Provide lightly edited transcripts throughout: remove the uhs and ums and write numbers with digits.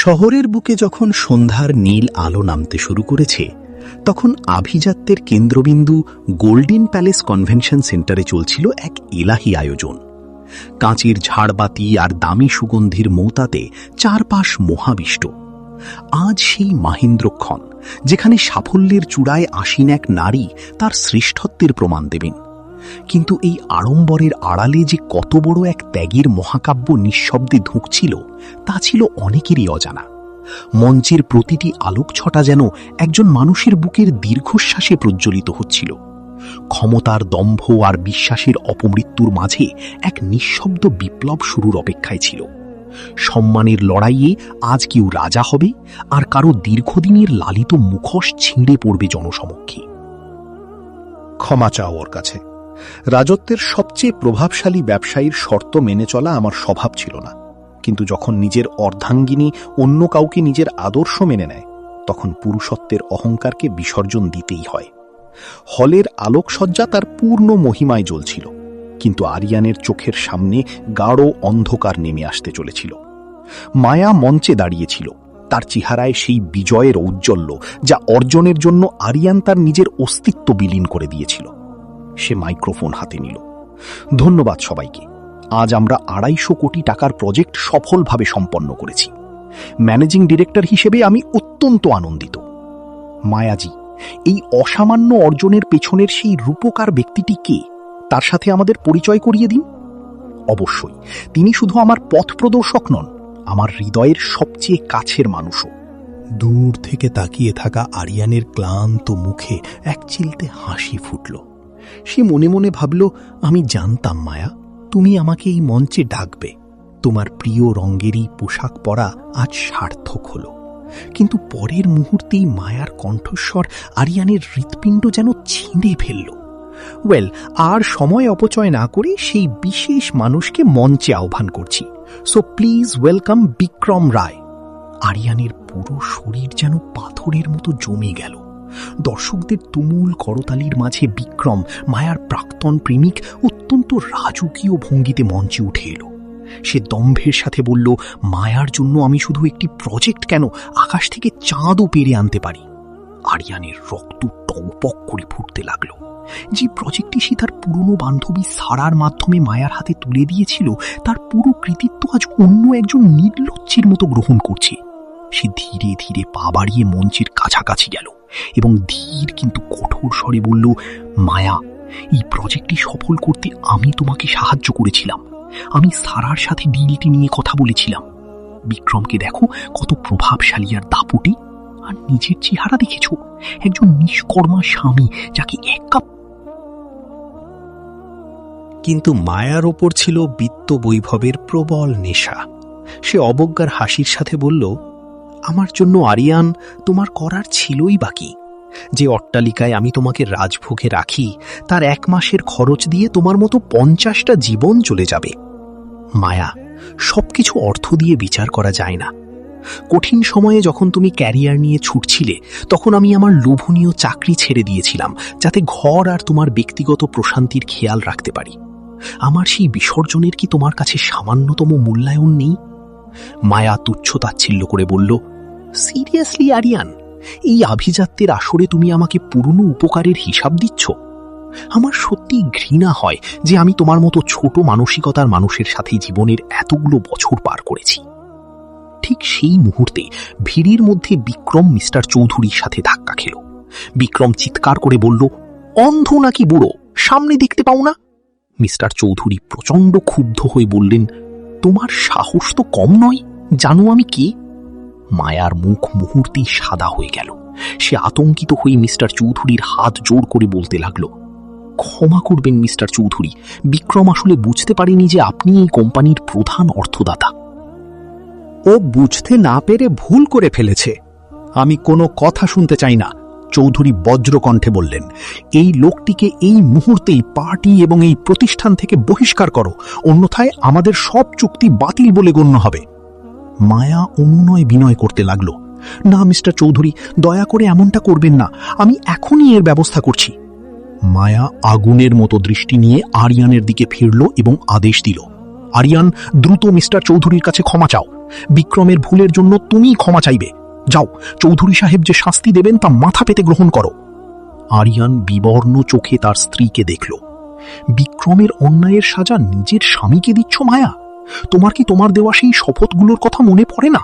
শহরের বুকে যখন সন্ধ্যার নীল আলো নামতে শুরু করেছে, তখন আভিজাত্যের কেন্দ্রবিন্দু গোল্ডেন প্যালেস কনভেনশন সেন্টারে চলছিল এক এলাহি আয়োজন। কাঁচের ঝাড়বাতি আর দামি সুগন্ধির মৌতাতে চারপাশ মহাবিষ্ট। আজ সেই মাহেন্দ্রক্ষণ, যেখানে সাফল্যের চূড়ায় আসীন এক নারী তার শ্রেষ্ঠত্বের প্রমাণ দেবেন। কিন্তু এই আড়ম্বরের আড়ালে যে কত বড় এক ত্যাগের মহাকাব্য নিঃশব্দে ধুঁকছিল, তা ছিল অনেকেরই অজানা। মঞ্চের প্রতিটি আলোকছটা যেন একজন মানুষের বুকের দীর্ঘশ্বাসে প্রজ্বলিত হচ্ছিল। ক্ষমতার দম্ভ আর বিশ্বাসের অপমৃত্যুর মাঝে এক নিঃশব্দ বিপ্লব শুরুর অপেক্ষায় ছিল। সম্মানের লড়াইয়ে আজ কেউ রাজা হবে, আর কারো দীর্ঘদিনের লালিত মুখোশ ছিঁড়ে পড়বে জনসমক্ষে। ক্ষমা চাও ওর কাছে। রাজত্বের সবচেয়ে প্রভাবশালী ব্যবসায়ীর শর্ত মেনে চলা আমার স্বভাব ছিল না, কিন্তু যখন নিজের অর্ধাঙ্গিনী অন্য কাউকে নিজের আদর্শ মেনে নেয়, তখন পুরুষত্বের অহংকারকে বিসর্জন দিতেই হয়। হলের আলোকসজ্জা তার পূর্ণ মহিমায় জ্বলছিল, কিন্তু আরিয়ানের চোখের সামনে গাঢ় অন্ধকার নেমে আসতে চলেছিল। মায়া মঞ্চে দাঁড়িয়েছিল, তার চেহারায় সেই বিজয়ের ঔজ্জ্বল্য যা অর্জনের জন্য আরিয়ান তার নিজের অস্তিত্ব বিলীন করে দিয়েছিল। সে মাইক্রোফোন হাতে নিল। ধন্যবাদ সবাইকে। আজ আমরা 250 কোটি টাকার প্রজেক্ট সফলভাবে সম্পন্ন করেছি। ম্যানেজিং ডিরেক্টর হিসেবে আমি অত্যন্ত আনন্দিত। মায়াজি, এই অসামান্য অর্জনের পেছনের সেই রূপকার ব্যক্তিটি কে, তার সাথে আমাদের পরিচয় করিয়ে দিন। অবশ্যই, তিনি শুধু আমার পথ প্রদর্শক নন, আমার হৃদয়ের সবচেয়ে কাছের মানুষও। দূর থেকে তাকিয়ে থাকা আরিয়ানের ক্লান্ত মুখে এক চিলতে হাসি ফুটল। সে মনে মনে ভাবল, আমি জানতাম মায়া, তুমি আমাকে এই মঞ্চে ডাকবে। তোমার প্রিয় রঙেরই পোশাক পরা আজ সার্থক হল। কিন্তু পরের মুহূর্তেই মায়ার কণ্ঠস্বর আরিয়ানের হৃৎপিণ্ড যেন ছিঁড়ে ফেলল। ওয়েল, আর সময় অপচয় না করে সেই বিশেষ মানুষকে মঞ্চে আহ্বান করছি। সো প্লিজ ওয়েলকাম বিক্রম রায়। আরিয়ানের পুরো শরীর যেন পাথরের মতো জমে গেল। দর্শকদের তুমুল করতালির মাঝে বিক্রম, মায়ার প্রাক্তন প্রেমিক, অত্যন্ত রাজকীয় ভঙ্গিতে মঞ্চে উঠে এলো। সে দম্ভের সাথে বলল, মায়ার জন্য আমি শুধু একটি প্রজেক্ট কেন, আকাশ থেকে চাঁদও পেরে আনতে পারি। আরিয়ানের রক্ত টকবক করে ফুটতে লাগল। যে প্রজেক্টটি সে তার পুরনো বান্ধবী সারার মাধ্যমে মায়ার হাতে তুলে দিয়েছিল, তার পুরো কৃতিত্ব আজ অন্য একজন নির্লজ্জের মতো গ্রহণ করছে। সে ধীরে ধীরে পা বাড়িয়ে মঞ্চের কাছাকাছি গেল এবং ধীর কিন্তু কঠোর স্বরে বলল, মায়া, এই প্রজেক্টটি সফল করতে আমি তোমাকে সাহায্য করেছিলাম। আমি সারার সাথে ডিলটি নিয়ে কথা বলেছিলাম। বিক্রমকে দেখো, কত প্রভাবশালী আর দাপুটে। আর নিজের চেহারা দেখেছ, একজন নিষ্কর্মা স্বামী যাকে এক কাপ। কিন্তু মায়ার ওপর ছিল বিত্ত বৈভবের প্রবল নেশা। সে অবজ্ঞার হাসির সাথে বলল, আমার জন্য আরিয়ান তোমার করার ছিলই বাকি। যে অট্টালিকায় আমি তোমাকে রাজভোগে রাখি, তার 1 মাসের খরচ দিয়ে তোমার মতো 50টা জীবন চলে যাবে। মায়া, সবকিছু অর্থ দিয়ে বিচার করা যায় না। কঠিন সময়ে যখন তুমি ক্যারিয়ার নিয়ে ছুটছিলে, তখন আমি আমার লোভনীয় চাকরি ছেড়ে দিয়েছিলাম, যাতে ঘর আর তোমার ব্যক্তিগত প্রশান্তির খেয়াল রাখতে পারি। আমার সেই বিসর্জনের কি তোমার কাছে সামান্যতম মূল্যায়ন নেই? মায়া তুচ্ছ-তাচ্ছিল্য করে বলল, সিরিয়াসলি আরিয়ান, এই আভিজাত্যের আসরে তুমি আমাকে পুরনো উপকারের হিসাব দিচ্ছ? আমার সত্যি ঘৃণা হয় যে আমি তোমার মতো ছোট মানসিকতার মানুষের সাথে জীবনের এতগুলো বছর পার করেছি। ঠিক সেই মুহূর্তে ভিড়ের মধ্যে বিক্রম মিস্টার চৌধুরীর সাথে ধাক্কা খেল। বিক্রম চিৎকার করে বলল, অন্ধ নাকি বুড়ো, সামনে দেখতে পাও না? মিস্টার চৌধুরী প্রচণ্ড ক্ষুব্ধ হয়ে বললেন, তোমার সাহস তো কম নয়, জানো আমি কে? মায়ার মুখ মুহূর্তেই সাদা হয়ে গেল। সে আতঙ্কিত হয়ে মিস্টার চৌধুরীর হাত জোর করে বলতে লাগল, ক্ষমা করবেন মিস্টার চৌধুরী, বিক্রম আসলে বুঝতে পারেনি যে আপনি এই কোম্পানির প্রধান অর্থদাতা। ও বুঝতে না পেরে ভুল করে ফেলেছে। আমি কোনো কথা শুনতে চাই না, চৌধুরী বজ্রকণ্ঠে বললেন। এই লোকটিকে এই মুহূর্তেই পার্টি এবং এই প্রতিষ্ঠান থেকে বহিষ্কার করো, অন্যথায় আমাদের সব চুক্তি বাতিল বলে গণ্য হবে। মায়া অনুনয় বিনয় করতে লাগল, না মিস্টার চৌধুরী, দয়া করে এমনটা করবেন না, আমি এখনই এর ব্যবস্থা করছি। মায়া আগুনের মতো দৃষ্টি নিয়ে আরিয়ানের দিকে ফিরল এবং আদেশ দিল, আরিয়ান, দ্রুত মিস্টার চৌধুরীর কাছে ক্ষমা চাও। বিক্রমের ভুলের জন্য তুমিই ক্ষমা চাইবে। যাও, চৌধুরী সাহেব যে শাস্তি দেবেন তা মাথা পেতে গ্রহণ করো। আরিয়ান বিবর্ণ চোখে তার স্ত্রীকে দেখল। বিক্রমের অন্যায়ের সাজা নিজের স্বামীকে দিচ্ছ মায়া? তোমার কি তোমার দেওয়া সেই শপথগুলোর কথা মনে পড়ে না?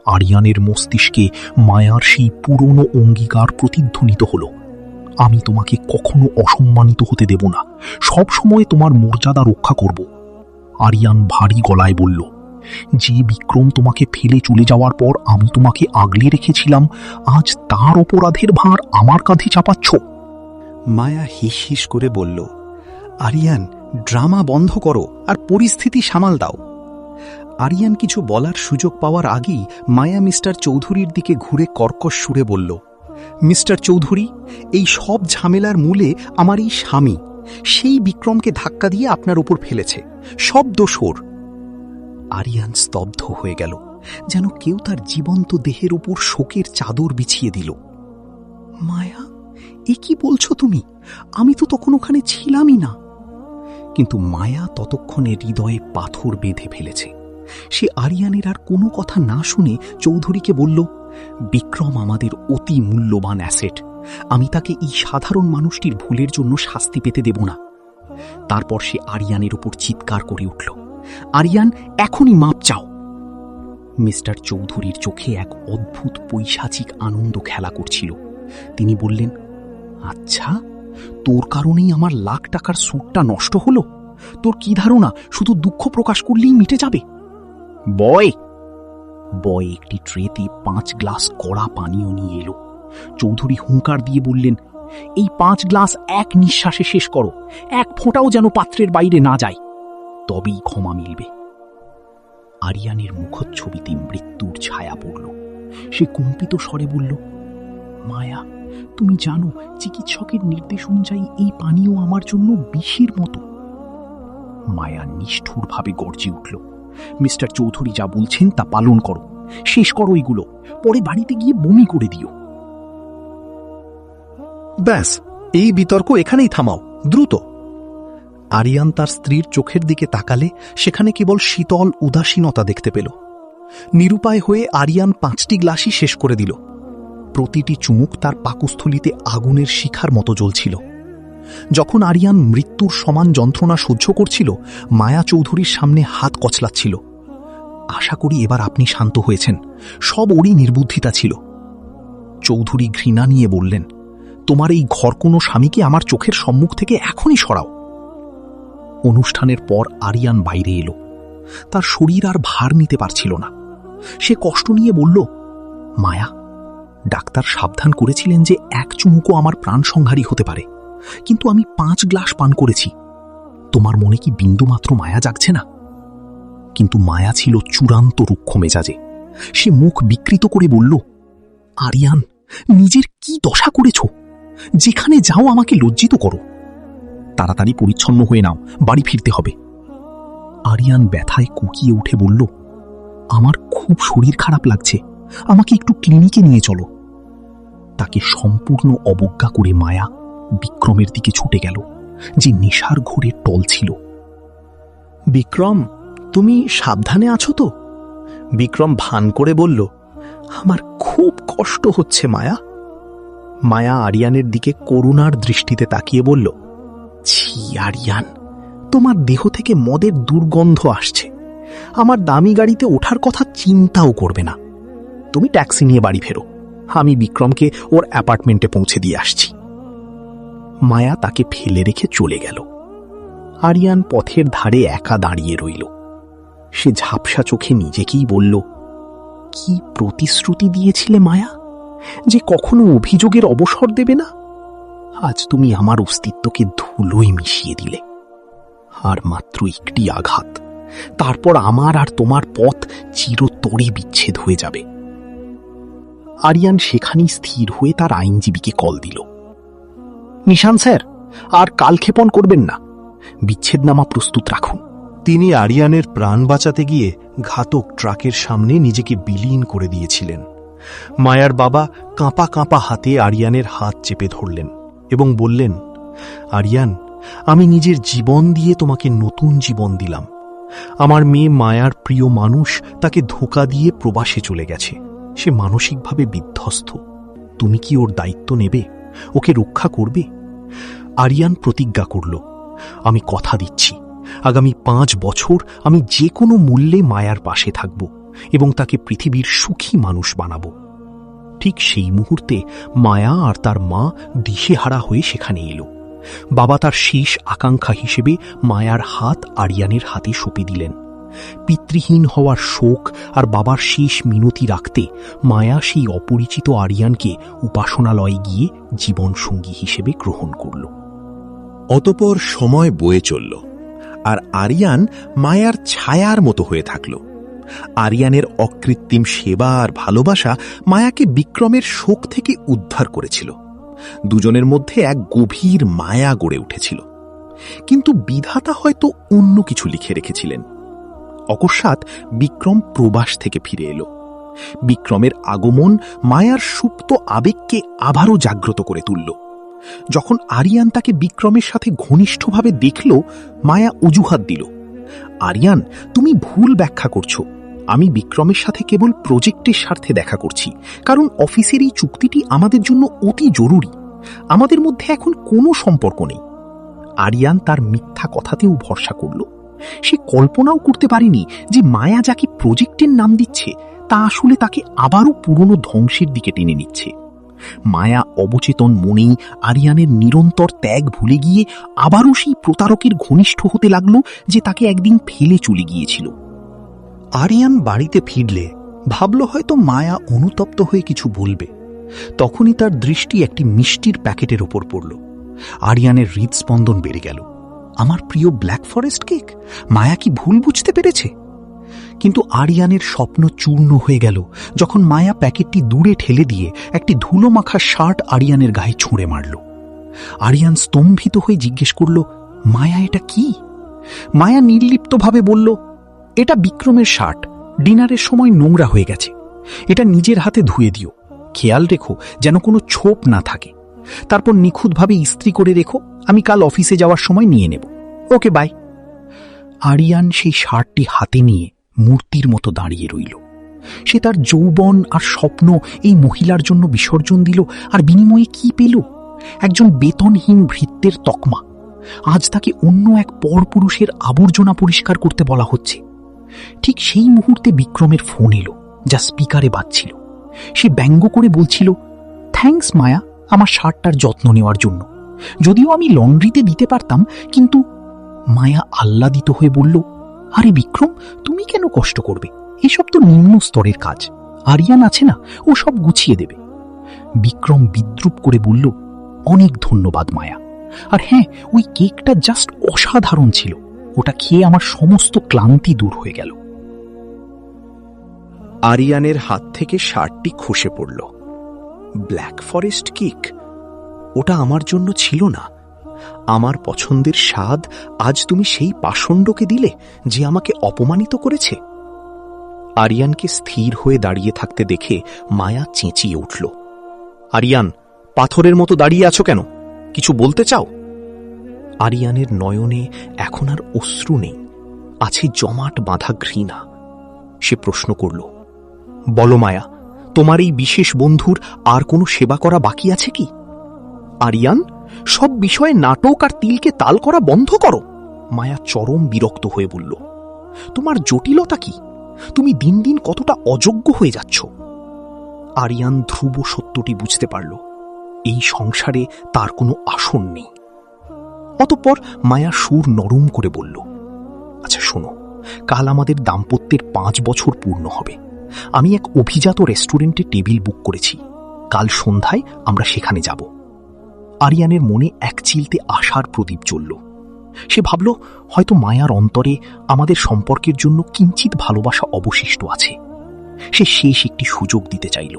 আরিয়ানের মস্তিষ্কে মায়ার সেই পুরনো অঙ্গীকার প্রতিধ্বনিত হল। আমি তোমাকে কখনো অসম্মানিত হতে দেব না, সব সময় তোমার মর্যাদা রক্ষা করব। আরিয়ান ভারী গলায় বলল, যে বিক্রম তোমাকে ফেলে চলে যাওয়ার পর আমি তোমাকে আগলে রেখেছিলাম, আজ তার অপরাধের ভার আমার কাঁধে চাপাচ্ছ। মায়া হিস হিস করে বলল, আরিয়ান, ড্রামা বন্ধ করো আর পরিস্থিতি সামাল দাও। আরিয়ান কিছু বলার সুযোগ পাওয়ার আগেই মায়া মিস্টার চৌধুরীর দিকে ঘুরে কর্কশ সুরে বলল, মিস্টার চৌধুরী, এই সব ঝামেলার মূলে আমার এই স্বামী। সেই বিক্রমকে ধাক্কা দিয়ে আপনার উপর ফেলেছে, সব দোষ ওর। আরিয়ান স্তব্ধ হয়ে গেল, যেন কেউ তার জীবন্ত দেহের উপর শোকের চাদর বিছিয়ে দিল। মায়া, এ কি বলছো তুমি? আমি তো তখন ওখানে ছিলামই না। কিন্তু মায়া ততক্ষণে হৃদয়ে পাথর বেঁধে ফেলেছে। সে আরিয়ানের আর কোনো কথা না শুনে চৌধুরীকে বলল, বিক্রম আমাদের অতি মূল্যবান অ্যাসেট। আমি তাকে এই সাধারণ মানুষটির ভুলের জন্য শাস্তি পেতে দেব না। তারপর সে আরিয়ানের উপর চিৎকার করে উঠল, আরিয়ান, এখনই মাপ চাও। মিস্টার চৌধুরীর চোখে এক অদ্ভুত পৈশাচিক আনন্দ খেলা করছিল। তিনি বললেন, আচ্ছা, তোর কারণেই আমার লাখ টাকার স্যুটটা নষ্ট হলো? তোর কি ধারণা শুধু দুঃখ প্রকাশ করলেই মিটে যাবে? বয় বয় একটি ট্রেতে 5 গ্লাস কড়া পানীয় নিয়ে এলো। চৌধুরী হুঙ্কার দিয়ে বললেন, এই 5 গ্লাস এক নিঃশ্বাসে শেষ করো, এক ফোঁটাও যেন পাত্রের বাইরে না যায়, তবেই ক্ষমা মিলবে। আরিয়ানের মুখচ্ছবিতে মৃত্যুর ছায়া পড়ল। সে কম্পিত স্বরে বলল, মায়া, তুমি জানো চিকিৎসকের নির্দেশ অনুযায়ী এই পানীয় আমার জন্য বিষের মতো। মায়া নিষ্ঠুরভাবে গর্জে উঠল, মিস্টার চৌধুরী যা বলছেন তা পালন করো, শেষ করো এগুলো, পরে বাড়িতে গিয়ে বমি করে দিও। ব্যাস, এই বিতর্ক এখানেই থামাও, দ্রুত। আরিয়ান তার স্ত্রীর চোখের দিকে তাকালে সেখানে কেবল শীতল উদাসীনতা দেখতে পেল। নিরুপায় হয়ে আরিয়ান 5টি গ্লাসই শেষ করে দিল। প্রতিটি চুমুক তার পাকস্থলীতে আগুনের শিখার মতো জ্বলছিল। যখন আরিয়ান মৃত্যুর সমান যন্ত্রণা সহ্য করছিল, মায়া চৌধুরীর সামনে হাত কচলাচ্ছিল। আশা করি এবার আপনি শান্ত হয়েছেন, সব ওরই নির্বুদ্ধিতা ছিল। চৌধুরী ঘৃণা নিয়ে বললেন, তোমার এই ঘর কোনো স্বামীকে আমার চোখের সম্মুখ থেকে এখনই সরাও। অনুষ্ঠানের পর আরিয়ান বাইরে এলো। তার শরীর আর ভার নিতে পারছিল না। সে কষ্ট নিয়ে বলল, মায়া, ডাক্তার সাবধান করেছিলেন যে এক চুমুকও আমার প্রাণ সংহারী হতে পারে, কিন্তু আমি 5 গ্লাস পান করেছি। তোমার মনে কি বিন্দুমাত্র মায়া জাগছে না? কিন্তু মায়া ছিল চূড়ান্ত রুক্ষ মেজাজে। সে মুখ বিকৃত করে বলল, আরিয়ান, নিজের কি দশা করেছ? যেখানে যাও আমাকে লজ্জিত করো। তাড়াতাড়ি পরিচ্ছন্ন হয়ে নাও, বাড়ি ফিরতে হবে। আরিয়ান ব্যথায় কুকিয়ে উঠে বলল, আমার খুব শরীর খারাপ লাগছে, আমাকে একটু ক্লিনিকে নিয়ে চলো। তাকে সম্পূর্ণ অবজ্ঞা করে মায়া বিক্রমের দিকে ছুটে গেল, যে নেশার ঘোরে টল ছিল। বিক্রম, তুমি সাবধানে আছো তো? বিক্রম ভান করে বলল, আমার খুব কষ্ট হচ্ছে মায়া। মায়া আরিয়ানের দিকে করুণার দৃষ্টিতে তাকিয়ে বলল, ছি আরিয়ান, তোমার দেহ থেকে মদের দুর্গন্ধ আসছে। আমার দামি গাড়িতে ওঠার কথা চিন্তাও করবে না। তুমি ট্যাক্সি নিয়ে বাড়ি ফেরো, আমি বিক্রমকে ওর অ্যাপার্টমেন্টে পৌঁছে দিয়ে আসছি। মায়া তাকে ফেলে রেখে চলে গেল। আরিয়ান পথের ধারে একা দাঁড়িয়ে রইল। সে ঝাপসা চোখে নিজেকেই বলল, কি প্রতিশ্রুতি দিয়েছিলে মায়া, যে কখনো অভিযোগের অবসর দেবে না? আজ তুমি আমার অস্তিত্বকে ধুলোয় মিশিয়ে দিলে। আর মাত্র একটি আঘাত, তারপর আমার আর তোমার পথ চিরতরে বিচ্ছেদ হয়ে যাবে। আরিয়ান সেখানেই স্থির হয়ে তার আইনজীবীকে কল দিল। নিশান স্যার, আর কালক্ষেপণ করবেন না, বিচ্ছেদনামা প্রস্তুত রাখুন। তিনি আরিয়ানের প্রাণ বাঁচাতে গিয়ে ঘাতক ট্রাকের সামনে নিজেকে বিলীন করে দিয়েছিলেন। মায়ার বাবা কাঁপা কাঁপা হাতে আরিয়ানের হাত চেপে ধরলেন এবং বললেন, আরিয়ান, আমি নিজের জীবন দিয়ে তোমাকে নতুন জীবন দিলাম, আমার মেয়ে মায়ার প্রিয় মানুষ তাকে ধোঁকা দিয়ে প্রবাসে চলে গেছে। সে মানসিকভাবে বিধ্বস্ত। তুমি কি ওর দায়িত্ব নেবে? ওকে রক্ষা করবে? আরিয়ান প্রতিজ্ঞা করল, আমি কথা দিচ্ছি, আগামী 5 বছর আমি যে কোনো মূল্যে মায়ার পাশে থাকব এবং তাকে পৃথিবীর সুখী মানুষ বানাব। ঠিক সেই মুহূর্তে মায়া আর তার মা দিশেহারা হয়ে সেখানে এলো। বাবা তার শেষ আকাঙ্ক্ষা হিসেবে মায়ার হাত আরিয়ানের হাতে সঁপে দিলেন। পিতৃহীন হওয়ার শোক আর বাবার শেষ মিনতি রাখতে মায়া সেই অপরিচিত আরিয়ানকে উপাসনালয়ে গিয়ে জীবনসঙ্গী হিসেবে গ্রহণ করল। অতপর সময় বয়ে চলল, আর আরিয়ান মায়ার ছায়ার মতো হয়ে থাকল। আরিয়ানের অকৃত্রিম সেবা আর ভালোবাসা মায়াকে বিক্রমের শোক থেকে উদ্ধার করেছিল। দুজনের মধ্যে এক গভীর মায়া গড়ে উঠেছিল। কিন্তু বিধাতা হয়তো অন্য কিছু লিখে রেখেছিলেন। অকস্মাৎ বিক্রম প্রবাস থেকে ফিরে এলো। বিক্রমের আগমন মায়ার সুপ্ত আবেগকে আবারও জাগ্রত করে তুলল। যখন আরিয়ান তাকে বিক্রমের সাথে ঘনিষ্ঠভাবে দেখল, মায়া অজুহাত দিল, আরিয়ান, তুমি ভুল ব্যাখ্যা করছো। আমি বিক্রমের সাথে কেবল প্রজেক্টের স্বার্থে দেখা করছি, কারণ অফিসের এই চুক্তিটি আমাদের জন্য অতি জরুরি। আমাদের মধ্যে এখন কোনো সম্পর্ক নেই। আরিয়ান তার মিথ্যা কথাতেও ভরসা করল। সে কল্পনাও করতে পারেনি যে মায়া যাকে প্রজেক্টের নাম দিচ্ছে তা আসলে তাকে আবারও পুরনো ধ্বংসের দিকে টেনে নিচ্ছে। মায়া অবচেতন মনেই আরিয়ানের নিরন্তর ত্যাগ ভুলে গিয়ে আবারও সেই প্রতারকের ঘনিষ্ঠ হতে লাগল যে তাকে একদিন ফেলে চলে গিয়েছিল। আরিয়ান বাড়িতে ফিরলে ভাবল হয়তো মায়া অনুতপ্ত হয়ে কিছু বলবে। তখনই তার দৃষ্টি একটি মিষ্টির প্যাকেটের ওপর পড়ল। আরিয়ানের হৃদস্পন্দন বেড়ে গেল। আমার প্রিয় ব্ল্যাক ফরেস্ট কেক! মায়া কি ভুল বুঝতে পেরেছে? কিন্তু আরিয়ানের স্বপ্ন চূর্ণ হয়ে গেল যখন মায়া প্যাকেটটি দূরে ঠেলে দিয়ে একটি ধুলো মাখা শার্ট আরিয়ানের গায়ে ছুঁড়ে মারল। আরিয়ান স্তম্ভিত হয়ে জিজ্ঞেস করল, মায়া এটা কি? মায়া নির্লিপ্তভাবে বলল, এটা বিক্রমের শার্ট। ডিনারের সময় নোংরা হয়ে গেছে। এটা নিজের হাতে ধুয়ে দিও। খেয়াল রেখো যেন কোনো ছোপ না থাকে। তারপর নিখুঁতভাবে ইস্ত্রি করে রেখো। আমি কাল অফিসে যাওয়ার সময় নিয়ে নেব। ওকে, বাই। আরিয়ান সেই শার্টটি হাতে নিয়ে মূর্তির মতো দাঁড়িয়ে রইল। সে তার যৌবন আর স্বপ্ন এই মহিলার জন্য বিসর্জন দিল, আর বিনিময়ে কি পেল? একজন বেতনহীন ভৃত্যের তকমা। আজ তাকে অন্য এক পরপুরুষের আবর্জনা পরিষ্কার করতে বলা হচ্ছে। ঠিক সেই মুহূর্তে বিক্রমের ফোন এলো, যা স্পিকারে বাজছিল। সে ব্যঙ্গ করে বলছিল, থ্যাঙ্কস মায়া, আমার শার্টটার যত্ন নেওয়ার জন্য। যদিও আমি লন্ড্রিতে দিতে পারতাম, কিন্তু মায়া আহ্লাদিত হয়ে বলল, আরে বিক্রম, তুমি কেন কষ্ট করবে? এসব তো নিম্ন স্তরের কাজ। আরিয়ান আছে না, ও সব গুছিয়ে দেবে। বিক্রম বিদ্রুপ করে বলল, অনেক ধন্যবাদ মায়া। আর হ্যাঁ, ওই কেকটা জাস্ট অসাধারণ ছিল। ওটা খেয়ে আমার সমস্ত ক্লান্তি দূর হয়ে গেল। আরিয়ানের হাত থেকে শার্টটি খসে পড়ল। Black forest cake? ওটা আমার জন্য ছিল না। আমার পছন্দের স্বাদ আজ তুমি সেই পাষণ্ডকে দিলে যে আমাকে অপমানিত করেছে। আরিয়ানকে স্থির হয়ে দাঁড়িয়ে থাকতে দেখে মায়া চেঁচিয়ে উঠল, আরিয়ান, পাথরের মতো দাঁড়িয়ে আছো কেন? কিছু বলতে চাও? আরিয়ানের নয়নে এখন আর অশ্রু নেই, আছে জমাট বাঁধা ঘৃণা। সে প্রশ্ন করল, বলো মায়া, তোমার এই বিশেষ বন্ধুর আর কোনো সেবা করা বাকি আছে কি? আরিয়ান, সব বিষয়ে নাটক আর তিলকে তাল করা বন্ধ করো। মায়া চরম বিরক্ত হয়ে বলল, তোমার জটিলতা কি? তুমি দিন দিন কতটা অযোগ্য হয়ে যাচ্ছ। আরিয়ান ধ্রুব সত্যটি বুঝতে পারল, এই সংসারে তার কোনো আসন নেই। অতঃপর মায়া সুর নরম করে বলল, আচ্ছা শোনো, কাল আমাদের দাম্পত্যের 5 বছর পূর্ণ হবে। আমি এক অভিজাত রেস্টুরেন্টে টেবিল বুক করেছি। কাল সন্ধ্যায় আমরা সেখানে যাব। আরিয়ানের মনে এক চিলতে আশার প্রদীপ জ্বলল। সে ভাবল, হয়তো মায়ার অন্তরে আমাদের সম্পর্কের জন্য কিঞ্চিত ভালোবাসা অবশিষ্ট আছে। সে শেষ একটি সুযোগ দিতে চাইল।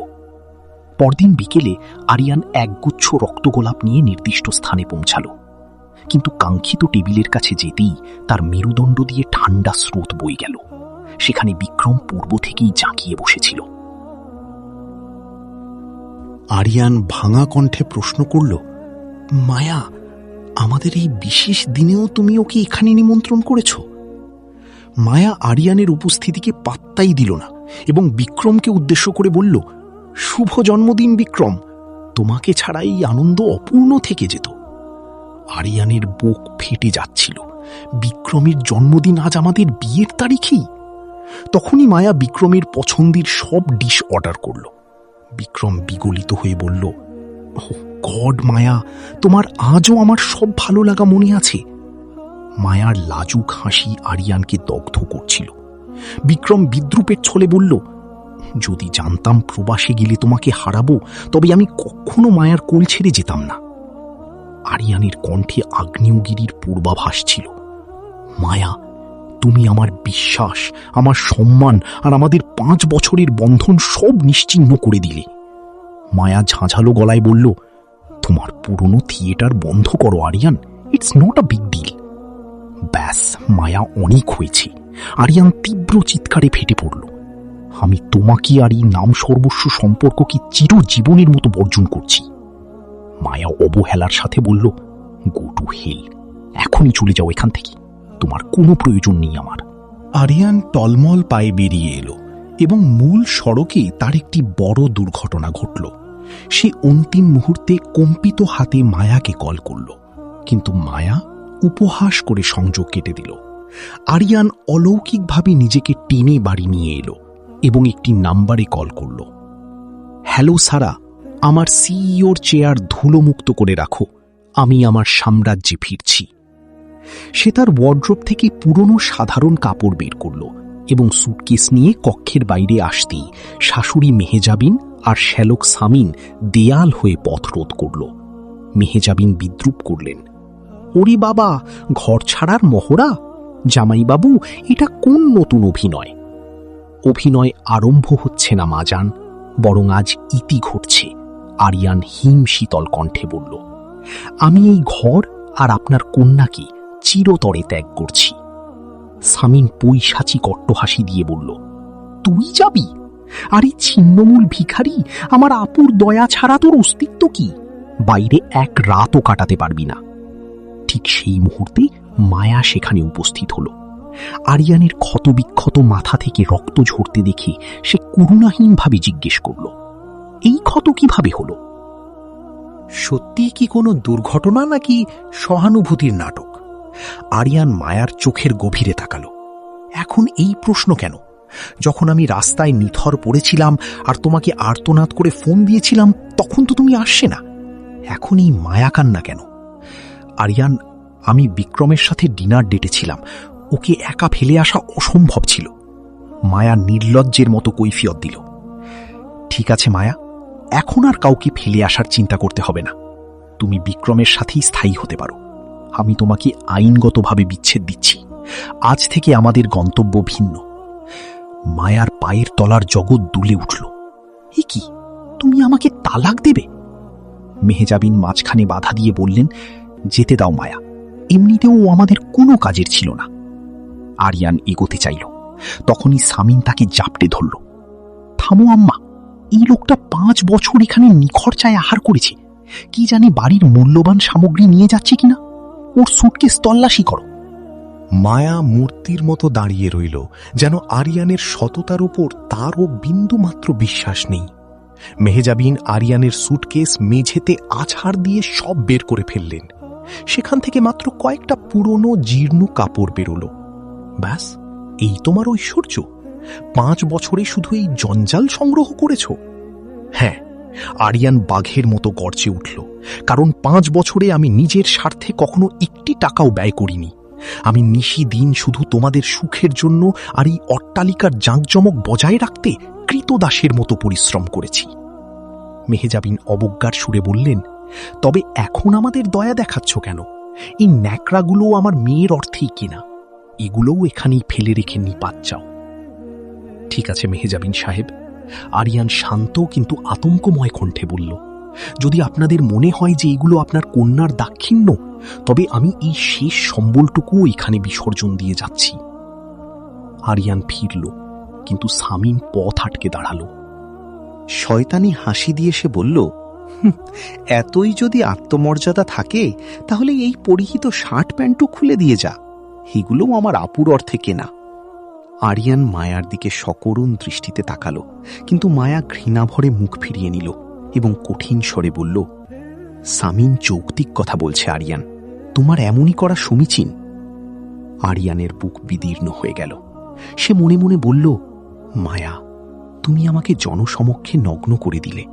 পরদিন বিকেলে আরিয়ান একগুচ্ছ রক্তগোলাপ নিয়ে নির্দিষ্ট স্থানে পৌঁছাল। কিন্তু কাঙ্ক্ষিত টেবিলের কাছে যেতেই তার মেরুদণ্ড দিয়ে ঠান্ডা স্রোত বয়ে গেল। সেখানে বিক্রম পূর্ব থেকেই জাঁকিয়ে বসেছিল। আরিয়ান ভাঙা কণ্ঠে প্রশ্ন করল, মায়া, আমাদের এই বিশেষ দিনেও তুমি ওকে এখানে নিমন্ত্রণ করেছ? মায়া আরিয়ানের উপস্থিতিকে পাত্তাই দিল না এবং বিক্রমকে উদ্দেশ্য করে বলল, শুভ জন্মদিন বিক্রম, তোমাকে ছাড়া এই আনন্দ অপূর্ণ থেকে যেত। আরিয়ানের বুক ফেটে যাচ্ছিল। বিক্রমের জন্মদিন আজ আমাদের বিয়ের তারিখেই। তখনই মায়া বিক্রমের পছন্দের সব ডিশ অর্ডার করল। বিক্রম বিগলিত হয়ে বলল, ও গড মায়া, তোমার আজও আমার সব ভালো লাগা মনে আছে। মায়ার লাজুক হাসি আরিয়ানকে দগ্ধ করছিল। বিক্রম বিদ্রূপের ছলে বলল, যদি জানতাম প্রবাসে গেলে তোমাকে হারাবো, তবে আমি কখনো মায়ার কোল ছেড়ে যেতাম না। আরিয়ানের কণ্ঠে আগ্নেয়গিরির পূর্বাভাস ছিল। মায়া, তুমি আমার বিশ্বাস, আমার সম্মান আর আমাদের 5 বছরের বন্ধন সব নিশ্চিহ্ন করে দিলে। মায়া ঝাঁঝালো গলায় বলল, তোমার পুরনো থিয়েটার বন্ধ করো Aryan, it's not a big deal. ব্যাস, মায়া, অনেক হয়েছে। আরিয়ান তীব্র চিৎকারে ফেটে পড়ল। আমি তোমাকে আর এই নাম সর্বস্ব সম্পর্ককে চিরজীবনের মতো বর্জন করছি। মায়া অবহেলার সাথে বলল, গো টু হেল, এখনই চলে যাও এখান থেকে, তোমার কোনো প্রয়োজন নেই আমার। আরিয়ান টলমল পায়ে বেরিয়ে এলো এবং মূল সড়কে তার একটি বড় দুর্ঘটনা ঘটল। সে অন্তিম মুহূর্তে কম্পিত হাতে মায়াকে কল করল, কিন্তু মায়া উপহাস করে সংযোগ কেটে দিল। আরিয়ান অলৌকিকভাবে নিজেকে টেনে বাড়ি নিয়ে এলো এবং একটি নাম্বারে কল করল। হ্যালো সারা, আমার সিইওর চেয়ার ধুলোমুক্ত করে রাখো, আমি আমার সাম্রাজ্যে ফিরছি। সে তার ওয়ার্ড্রোব থেকে পুরনো সাধারণ কাপড় বের করল এবং সুটকেস নিয়ে কক্ষের বাইরে আসতেই শাশুড়ি মেহেজাবিন আর শ্যালক সামিন দেয়াল হয়ে পথ রোধ করল। মেহেজাবিন বিদ্রূপ করলেন, ওরে বাবা, ঘর ছাড়ার মহড়া! জামাইবাবু, এটা কোন নতুন অভিনয়? অভিনয় আরম্ভ হচ্ছে না মাজান, বরং আজ ইতি ঘটছে, আরিয়ান হিম শীতল কণ্ঠে বলল। আমি এই ঘর আর আপনার কন্যাকে চিরতরে ত্যাগ করছি। সামিন পৈশাচি কট্টহাসি দিয়ে বলল, তুই যাবি? আরে ছিন্নমূল ভিখারি, আমার আপুর দয়া ছাড়া তোর অস্তিত্ব কি? বাইরে এক রাতও কাটাতে পারবি না। ঠিক সেই মুহূর্তে মায়া সেখানে উপস্থিত হল। আরিয়ানের ক্ষতবিক্ষত মাথা থেকে রক্ত ঝরতে দেখে সে করুণাহীনভাবে জিজ্ঞেস করল, এই ক্ষত কিভাবে হলো? সত্যি কি কোনো দুর্ঘটনা নাকি সহানুভূতির নাটক? আরিয়ান মায়ার চোখের গভীরে তাকাল। এখন এই প্রশ্ন কেন? যখন আমি রাস্তায় নিথর পড়েছিলাম আর তোমাকে আর্তনাদ করে ফোন দিয়েছিলাম, তখন তো তুমি আসছে না। এখন এই মায়া কান্না কেন? আরিয়ান, আমি বিক্রমের সাথে ডিনার ডেটেছিলাম, ওকে একা ফেলে আসা অসম্ভব ছিল। মায়া নির্লজ্জের মতো কৈফিয়ত দিল। ঠিক আছে মায়া, এখন আর কাউকে ফেলে আসার চিন্তা করতে হবে না। তুমি বিক্রমের সাথেই স্থায়ী হতে পারো। আমি তোমাকে আইনগতভাবে বিচ্ছেদ দিচ্ছি। আজ থেকে আমাদের গন্তব্য ভিন্ন। মায়ার পায়ের তলার জগৎ দুলে উঠল। এ কি, তুমি আমাকে তালাক দেবে? মেহেজাবিন মাঝখানে বাধা দিয়ে বললেন, যেতে দাও মায়া, এমনিতেও ও আমাদের কোনো কাজের ছিল না। আরিয়ান এগোতে চাইল, তখনই সামিন তাকে জাপটে ধরল। থামো আম্মা, এই লোকটা 5 বছর এখানে নিখরচায় আহার করেছে। কি জানি বাড়ির মূল্যবান সামগ্রী নিয়ে যাচ্ছে কিনা। ওর সুটকেস তল্লাশি করো। মায়া মূর্তির মতো দাঁড়িয়ে রইল, যেন আরিয়ানের সততার ওপর তারও বিন্দুমাত্র বিশ্বাস নেই। মেহেজাবিন আরিয়ানের সুটকেস মেঝেতে আছাড় দিয়ে সব বের করে ফেললেন। সেখান থেকে মাত্র কয়েকটা পুরনো জীর্ণ কাপড় বেরোল। ব্যাস, এই তোমার ঐশ্বর্য? 5 বছরে শুধু এই জঞ্জাল সংগ্রহ করেছ? হ্যাঁ, আরিয়ান বাঘের মতো গর্জে উঠল, কারণ 5 বছরে আমি নিজের স্বার্থে কখনো একটি টাকাও ব্যয় করিনি। আমি নিশি দিন শুধু তোমাদের সুখের জন্য আর এই অট্টালিকার জাঁকজমক বজায় রাখতে কৃতদাসের মতো পরিশ্রম করেছি। মেহেজাবিন অবজ্ঞার সুরে বললেন, তবে এখন আমাদের দয়া দেখাচ্ছ কেন? এই ন্যাকড়াগুলো আমার মেয়ের অর্থেই কেনা, এগুলোও এখানেই ফেলে রেখে নিপাত চাও। ঠিক আছে মেহেজাবিন সাহেব, আরিয়ান শান্ত কিন্তু আতঙ্কময় কণ্ঠে বলল, যদি আপনাদের মনে হয় যে এগুলো আপনার কন্যার দাক্ষিণ্য, তবে আমি এই শেষ সম্বলটুকুও এখানে বিসর্জন দিয়ে যাচ্ছি। আরিয়ান ফিরল, কিন্তু সামিন পথ আটকে দাঁড়াল। শয়তানি হাসি দিয়ে সে বলল, এতই যদি আত্মমর্যাদা থাকে তাহলে এই পরিহিত শার্ট প্যান্টও খুলে দিয়ে যা, এগুলোও আমার আপুর অর্থে কেনা। আরিয়ান মায়ার দিকে সকরুণ দৃষ্টিতে তাকালো, কিন্তু মায়া ঘৃণাভরে মুখ ফিরিয়ে নিল এবং কঠিন স্বরে বলল, সামিন যৌক্তিক কথা বলছে আরিয়ান, তোমার এমনই করা সমীচীন। আরিয়ানের বুক বিদীর্ণ হয়ে গেল। সে মনে মনে বলল, মায়া, তুমি আমাকে জনসমক্ষে নগ্ন করে দিলে।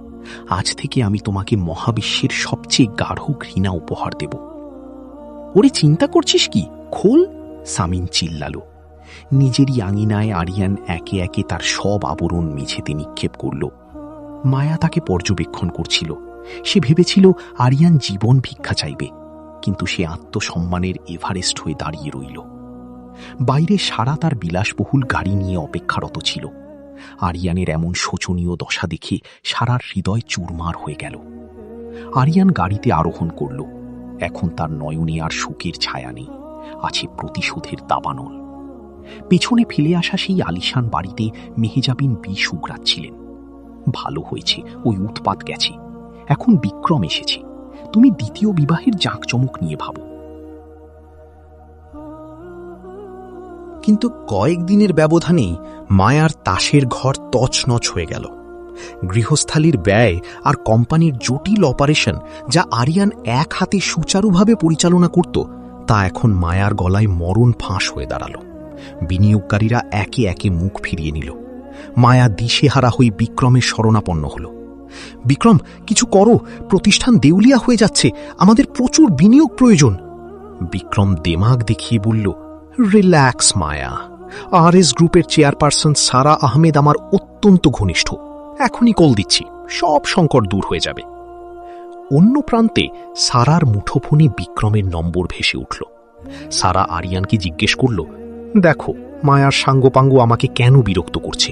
আজ থেকে আমি তোমাকে মহাবিশ্বের সবচেয়ে গাঢ় ঘৃণা উপহার দেব। ওরে, চিন্তা করছিস কি? খোল! সামিন চিল্লালো। নিজেরই আঙিনায় আরিয়ান একে একে তার সব আবরণ মেঝেতে নিক্ষেপ করল। মায়া তাকে পর্যবেক্ষণ করছিল। সে ভেবেছিল আরিয়ান জীবন ভিক্ষা চাইবে, কিন্তু সে আত্মসম্মানের এভারেস্ট হয়ে দাঁড়িয়ে রইল। বাইরে সারা তার বিলাসবহুল গাড়ি নিয়ে অপেক্ষারত ছিল। আরিয়ানের এমন শোচনীয় দশা দেখে সারার হৃদয় চুরমার হয়ে গেল। আরিয়ান গাড়িতে আরোহণ করল। এখন তার নয়নে আর শোকের ছায়া নেই, আছে প্রতিশোধের দাবানল। পেছনে ফেলে আসা সেই আলিশান বাড়িতে মেহেজাবিন বিষ উগড়াচ্ছিলেন। ভালো হয়েছে, ওই উৎপাত গেছে। এখন বিক্রম এসেছে। তুমি দ্বিতীয় বিবাহের জাঁকজমক নিয়ে ভাবো। কিন্তু কয়েকদিনের ব্যবধানেই মায়ার তাসের ঘর তছনছ হয়ে গেল। গৃহস্থালির ব্যয় আর কোম্পানির জটিল অপারেশন, যা আরিয়ান এক হাতে সুচারুভাবে পরিচালনা করত, তা এখন মায়ার গলায় মরণ ফাঁস হয়ে দাঁড়াল। বিনিয়োগকারীরা একে একে মুখ ফিরিয়ে নিল। মায়া দিশেহারা হয়ে বিক্রমের শরণাপন্ন হল। বিক্রম, কিছু করো, প্রতিষ্ঠান দেউলিয়া হয়ে যাচ্ছে, আমাদের প্রচুর বিনিয়োগ প্রয়োজন। বিক্রম দেমাগ দেখিয়ে বলল, রিল্যাক্স মায়া, আরএস গ্রুপের চেয়ারপারসন সারা আহমেদ আমার অত্যন্ত ঘনিষ্ঠ। এখনই কল দিচ্ছি, সব সংকট দূর হয়ে যাবে। অন্য প্রান্তে সারার মুঠোফোনে বিক্রমের নম্বর ভেসে উঠল। সারা আরিয়ানকে জিজ্ঞেস করল, দেখো, মায়ার সাঙ্গপাঙ্গ আমাকে কেন বিরক্ত করছে।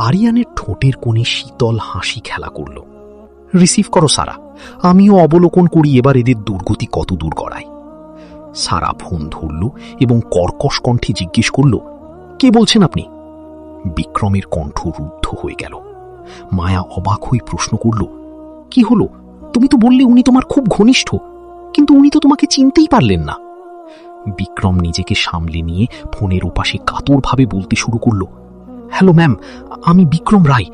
আরিয়ানের ঠোঁটের কোণে শীতল হাসি খেলা করল। রিসিভ করো সারা, আমিও অবলোকন করি এবার এদের দুর্গতি কত দূর গড়ায়। সারা ফোন ধরল এবং কর্কশ কণ্ঠে জিজ্ঞেস করল, কে বলছেন আপনি? বিক্রমের কণ্ঠ রুদ্ধ হয়ে গেল। মায়া অবাক হয়ে প্রশ্ন করল, কি হলো? তুমি তো বললে উনি তোমার খুব ঘনিষ্ঠ, কিন্তু উনি তো তোমাকে চিনতেই পারলেন না। বিক্রম নিজেকে সামলে নিয়ে ফোনের ওপাশে কাতরভাবে বলতে শুরু করল, হ্যালো ম্যাম, আমি বিক্রম রায়।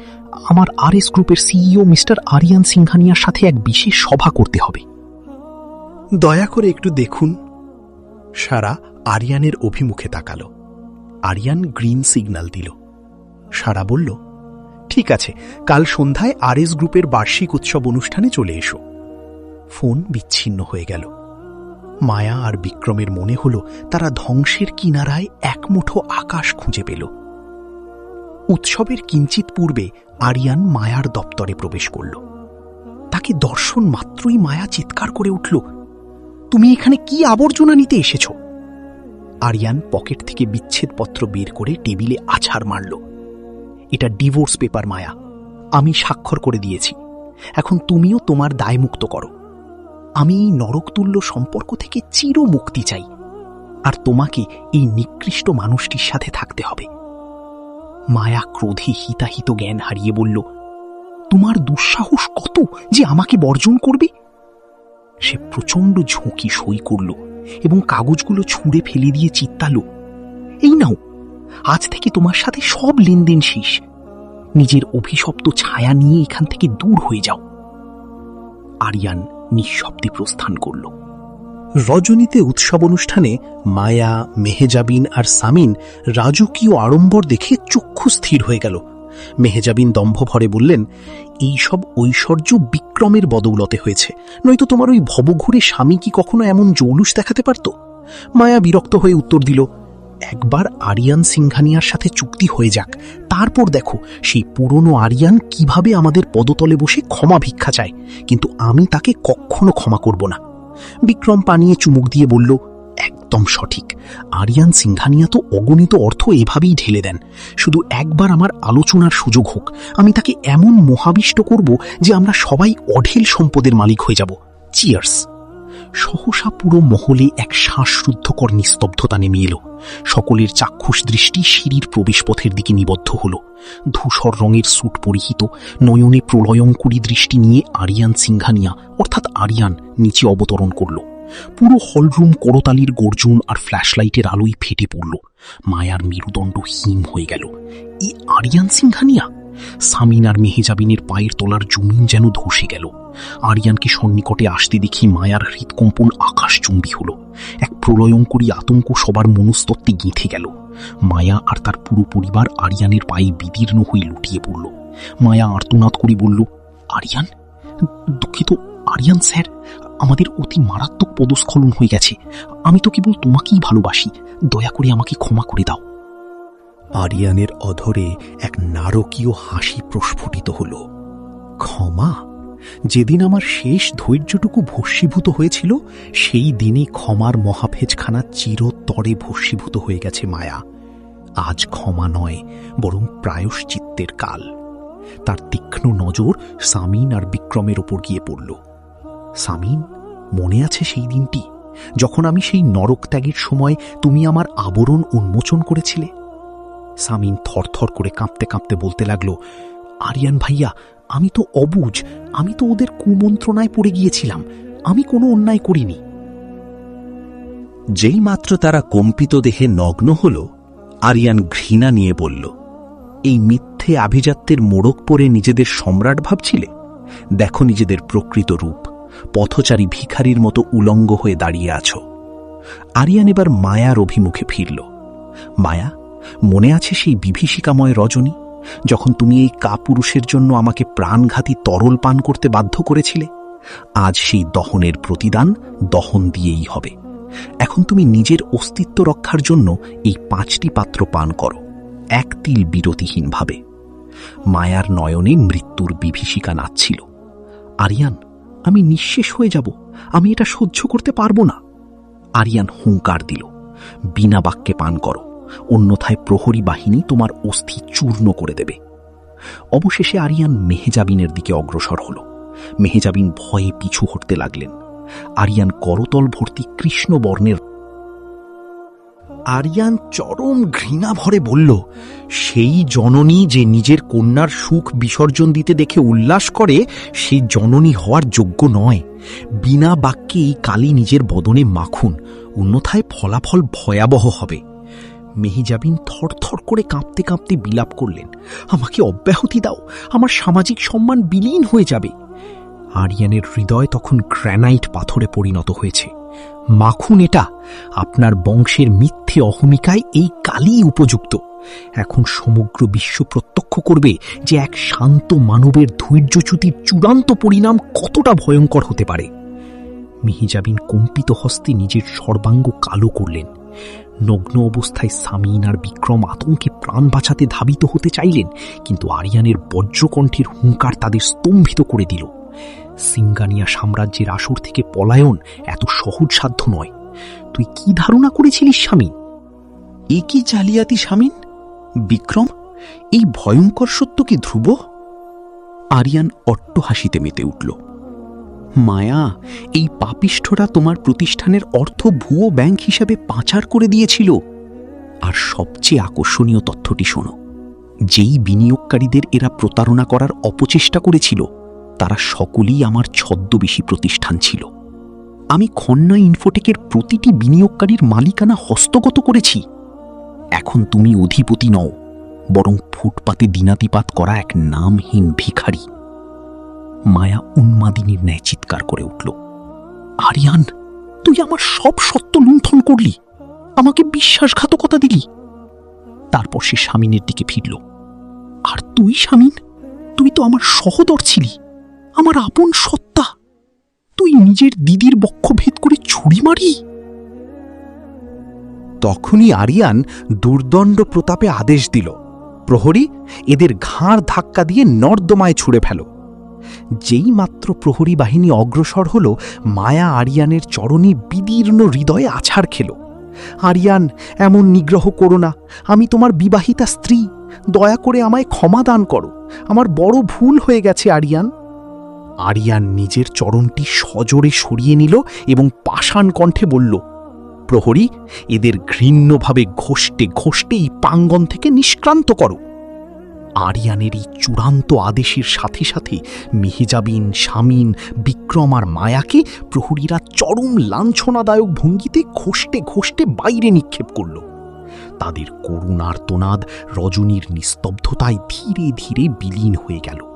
আমার আরএস গ্রুপের সিইও মিস্টার আরিয়ান সিংঘানিয়ার সাথে এক বিশেষ সভা করতে হবে। দয়া করে একটু দেখুন। সারা আরিয়ানের অভিমুখে তাকাল। আরিয়ান গ্রিন সিগন্যাল দিল। সারা বলল, ঠিক আছে, কাল সন্ধ্যায় আরএস গ্রুপের বার্ষিক উৎসব অনুষ্ঠানে চলে এসো। ফোন বিচ্ছিন্ন হয়ে গেল। মায়া আর বিক্রমের মনে হল তারা ধ্বংসের কিনারায় এক মুঠো আকাশ খুঁজে পেল। উৎসবের কিঞ্চিত পূর্বে আরিয়ান মায়ার দপ্তরে প্রবেশ করল। তাকে দর্শন মাত্রই মায়া চিৎকার করে উঠল, তুমি এখানে কি আবর্জনা নিতে এসেছ? আরিয়ান পকেট থেকে বিচ্ছেদপত্র বের করে টেবিলে আছাড় মারল। এটা ডিভোর্স পেপার মায়া, আমি স্বাক্ষর করে দিয়েছি। এখন তুমিও তোমার দায়মুক্ত করো। আমি এই নরকতুল্য সম্পর্ক থেকে চির মুক্তি চাই, আর তোমাকে এই নিকৃষ্ট মানুষটির সাথে থাকতে হবে। মায়া ক্রোধে হিতাহিত জ্ঞান হারিয়ে বলল, তোমার দুঃসাহস কত যে আমাকে বর্জন করবে? সে প্রচণ্ড ঝুঁকি সই করল এবং কাগজগুলো ছুঁড়ে ফেলে দিয়ে চিৎকালো, এই নাও, আজ থেকে তোমার সাথে সব লেনদেন শেষ। নিজের অভিশপ্ত ছায়া নিয়ে এখান থেকে দূর হয়ে যাও। আরিয়ান নিঃশব্দে প্রস্থান করল। রজনীতে উৎসব অনুষ্ঠানে মায়া, মেহেজাবিন আর সামিন রাজকীয় আড়ম্বর দেখে চক্ষু স্থির হয়ে গেল। মেহেজাবিন দম্ভ ভরে বললেন, এই সব ঐশ্বর্য বিক্রমের বদৌলতে হয়েছে, নয়তো তোমার ওই ভবঘুরে স্বামী কি কখনো এমন জৌলুস দেখাতে পারত? মায়া বিরক্ত হয়ে উত্তর দিল, একবার আরিয়ান সিংঘানিয়ার সাথে চুক্তি হয়ে যাক, তারপর দেখো সেই পুরনো আরিয়ান কিভাবে আমাদের পদতলে বসে ক্ষমা ভিক্ষা চায়, কিন্তু আমি তাকে কখনো ক্ষমা করব না। বিক্রম পানিয়ে চুমুক দিয়ে বলল, একদম সঠিক। আরিয়ান সিংঘানিয়া তো অগণিত অর্থ এভাবেই ঢেলে দেন। শুধু একবার আমার আলোচনার সুযোগ হোক, আমি তাকে এমন মোহাবিষ্ট করব যে আমরা সবাই অঢেল সম্পদের মালিক হয়ে যাব। চিয়ার্স। সহসা পুরো মহলে এক শ্বাসরুদ্ধকর নিস্তব্ধতা নেমে এলো। সকলের চাক্ষুষ দৃষ্টি সিঁড়ির প্রবেশপথের দিকে নিবদ্ধ হল। ধূসর রঙের স্যুট পরিহিত, নয়নে প্রলয়ঙ্কুরী দৃষ্টি নিয়ে আরিয়ান সিংঘানিয়া অর্থাৎ আরিয়ান নিচে অবতরণ করল। পুরো হলরুম করতালির গর্জন আর ফ্ল্যাশলাইটের আলোয় ফেটে পড়ল। মায়ার মেরুদণ্ড হিম হয়ে গেল। এই আরিয়ান সিংহানিয়া! সামিন আর মেহেজাবিনের পায়ের তলার জমিন যেন ধসে গেল। আরিয়ানকে সন্নিকটে আসতে দেখি মায়ার হৃদকম্পন আকাশচুম্বী হল। এক প্রলয়ঙ্করী আতঙ্ক সবার মনস্তত্ত্বে গেঁথে গেল। মায়া আর তার পুরো পরিবার আরিয়ানের পায়ে বিদীর্ণ হয়ে লুটিয়ে পড়ল। মায়া আর্তনাদ করে বলল, আরিয়ান, দুঃখিত আরিয়ান স্যার, আমাদের অতি মারাত্মক পদস্খলন হয়ে গেছে। আমি তো কেবল তোমাকেই ভালোবাসি, দয়া করে আমাকে ক্ষমা করে দাও। আরিয়ানের অধরে এক নারকীয় হাসি প্রস্ফুটিত হল। ক্ষমা? যেদিন আমার শেষ ধৈর্যটুকু ভস্মীভূত হয়েছিল, সেই দিনই ক্ষমার মহাফেজখানা চিরতরে ভস্মীভূত হয়ে গেছে মায়া। আজ ক্ষমা নয়, বরং প্রায়শ্চিত্তের কাল। তার তীক্ষ্ণ নজর সামিন আর বিক্রমের ওপর গিয়ে পড়ল। সামিন, মনে আছে সেই দিনটি যখন আমি সেই নরক ত্যাগের সময় তুমি আমার আবরণ উন্মোচন করেছিলে? সামিন থরথর করে কাঁপতে কাঁপতে বলতে লাগল, আরিয়ান ভাইয়া, আমি তো অবুঝ, আমি তো ওদের কুমন্ত্রণায় পড়ে গিয়েছিলাম, আমি কোনো অন্যায় করিনি। যেই মাত্র তারা কম্পিত দেহে নগ্ন হল, আরিয়ান ঘৃণা নিয়ে বলল, এই মিথ্যে আভিজাত্যের মোড়ক পরে নিজেদের সম্রাট ভাবছিলে? দেখো নিজেদের প্রকৃত রূপ, পথচারী ভিখারির মতো উলঙ্গ হয়ে দাঁড়িয়ে আছো। আরিয়ান এবার মায়ার অভিমুখে ফিরল। মায়া, মনে আছে সেই বিভীষিকাময় রজনী, যখন তুমি এই কাপুরুষের জন্য আমাকে প্রাণঘাতী তরল পান করতে বাধ্য করেছিলে? আজ সেই দহনের প্রতিদান দহন দিয়েই হবে। এখন তুমি নিজের অস্তিত্ব রক্ষার জন্য এই 5টি পাত্র পান করো, এক তিল বিরতিহীনভাবে। মায়ার নয়নে মৃত্যুর বিভীষিকা নাচছিল। আরিয়ান, আমি নিঃশেষ হয়ে যাব, আমি এটা সহ্য করতে পারবো না। আরিয়ান হুঙ্কার দিল, বিনা বাক্যে পান করো, অন্যথায় প্রহরী বাহিনী তোমার অস্থি চূর্ণ করে দেবে। অবশেষে আরিয়ান মেহেজাবিনের দিকে অগ্রসর হল। মেহেজাবিন ভয়ে পিছু হটতে লাগলেন। আরিয়ান করতল ভর্তি কৃষ্ণ বর্ণের। আরিয়ান চরম ঘৃণা ভরে বলল, সেই জননী যে নিজের কন্যার সুখ বিসর্জন দিতে দেখে উল্লাস করে, সেই জননী হওয়ার যোগ্য নয়। বিনা বাক্যে এই কালি নিজের বদনে মাখুন, অন্যথায় ফলাফল ভয়াবহ হবে। মেহিজাবিন থরথর করে কাঁপতে কাঁপতে বিলাপ করলেন, আমাকে অব্যাহতি দাও, আমার সামাজিক সম্মান বিলীন হয়ে যাবে। আরিয়ানের হৃদয় তখন গ্র্যানাইট পাথরে পরিণত হয়েছে। মাখুন এটা, আপনার বংশের মিথ্যে অহমিকায় এই কালই উপযুক্ত। এখন সমগ্র বিশ্ব প্রত্যক্ষ করবে যে এক শান্ত মানবের ধৈর্যচ্যুতির চূড়ান্ত পরিণাম কতটা ভয়ঙ্কর হতে পারে। মেহিজাবিন কম্পিত হস্তে নিজের সর্বাঙ্গ কালো করলেন। নগ্ন অবস্থায় সামিন আর বিক্রম আতঙ্কে প্রাণ বাঁচাতে ধাবিত হতে চাইলেন, কিন্তু আরিয়ানের বজ্রকণ্ঠের হুঙ্কার তাদের স্তম্ভিত করে দিল। সিঙ্গানিয়া সাম্রাজ্যের আসর থেকে পলায়ন এত সহজসাধ্য নয়। তুই কি ধারণা করেছিলিস স্বামী? এ কি জালিয়াতি স্বামীন? বিক্রম, এই ভয়ঙ্কর সত্য কি ধ্রুব? আরিয়ান অট্ট হাসিতে মেতে উঠল। মায়া, এই পাপিষ্ঠরা তোমার প্রতিষ্ঠানের অর্থ ভুয়ো ব্যাংক হিসাবে পাচার করে দিয়েছিল। আর সবচেয়ে আকর্ষণীয় তথ্যটি শোনো, যেই বিনিয়োগকারীদের এরা প্রতারণা করার অপচেষ্টা করেছিল, তারা সকলেই আমার ছদ্মবেশী প্রতিষ্ঠান ছিল। আমি খন্না ইনফোটেকের প্রতিটি বিনিয়োগকারীর মালিকানা হস্তগত করেছি। এখন তুমি অধিপতি নও, বরং ফুটপাতে দিনাতিপাত করা এক নামহীন ভিখারি। মায়া উন্মাদিনীর ন্যায় চিৎকার করে উঠল, আরিয়ান, তুই আমার সব সত্য লুণ্ঠন করলি, আমাকে বিশ্বাসঘাতকতা দিলি। তারপর সে স্বামীনের দিকে ফিরল। আর তুই স্বামীন, তুই তো আমার সহোদর ছিলি, আমার আপন সত্তা। তুই নিজের দিদির বক্ষভেদ করে ছুরি মারি। তখনই আরিয়ান দুর্দণ্ড প্রতাপে আদেশ দিল, প্রহরী, এদের ঘাড় ধাক্কা দিয়ে নর্দমায় ছুঁড়ে ফেল। যেই মাত্র প্রহরী বাহিনী অগ্রসর হল, মায়া আরিয়ানের চরণে বিদীর্ণ হৃদয়ে আছাড় খেল। আরিয়ান, এমন নিগ্রহ করো না, আমি তোমার বিবাহিতা স্ত্রী, দয়া করে আমায় ক্ষমা দান করো, আমার বড় ভুল হয়ে গেছে আরিয়ান। আরিয়ান নিজের চরণটি সজোরে সরিয়ে নিল এবং পাষাণ কণ্ঠে বলল, প্রহরী, এদের ঘৃণ্যভাবে ঘষতে ঘষতে এই প্রাঙ্গণ থেকে নিষ্ক্রান্ত করো। আরিয়ানের এই চূড়ান্ত আদেশের সাথে সাথে মেহেজাবিন, শামিন, বিক্রম আর মায়াকে প্রহরীরা চরম লাঞ্ছনাদায়ক ভঙ্গিতে ঘষতে ঘষতে বাইরে নিক্ষেপ করল। তাদের করুণ আর্তনাদ রজনীর নিস্তব্ধতায় ধীরে ধীরে বিলীন হয়ে গেল।